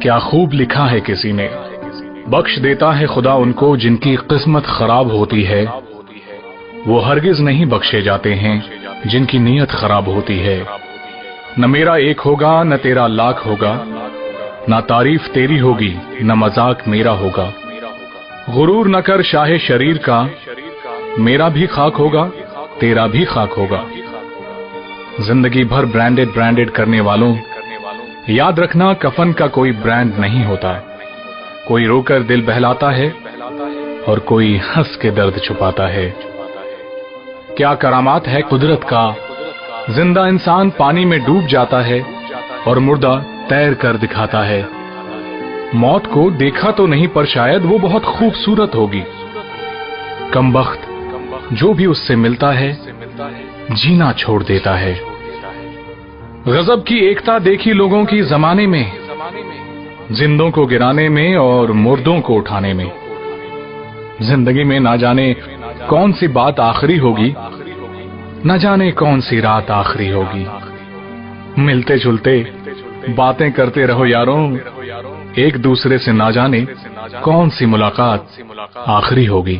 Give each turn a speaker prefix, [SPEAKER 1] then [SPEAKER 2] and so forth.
[SPEAKER 1] क्या खूब लिखा है किसी ने, बख्श देता है खुदा उनको जिनकी किस्मत खराब होती है। वो हरगिज नहीं बख्शे जाते हैं जिनकी नीयत खराब होती है। न मेरा एक होगा न तेरा लाख होगा, न तारीफ तेरी होगी न मजाक मेरा होगा। गुरूर न कर शाहे शरीर का, मेरा भी खाक होगा तेरा भी खाक होगा। जिंदगी भर ब्रांडेड ब्रांडेड करने वालों, याद रखना कफन का कोई ब्रांड नहीं होता। कोई रोकर दिल बहलाता है और कोई हंस के दर्द छुपाता है। क्या करामात है कुदरत का, जिंदा इंसान पानी में डूब जाता है और मुर्दा तैर कर दिखाता है। मौत को देखा तो नहीं पर शायद वो बहुत खूबसूरत होगी। कमबख्त जो भी उससे मिलता है जीना छोड़ देता है। गजब की एकता देखी लोगों की जमाने में, जिंदों को गिराने में और मुर्दों को उठाने में। जिंदगी में ना जाने कौन सी बात आखिरी होगी, न जाने कौन सी रात आखिरी होगी। मिलते जुलते बातें करते रहो यारों, एक दूसरे से ना जाने कौन सी मुलाकात आखिरी होगी।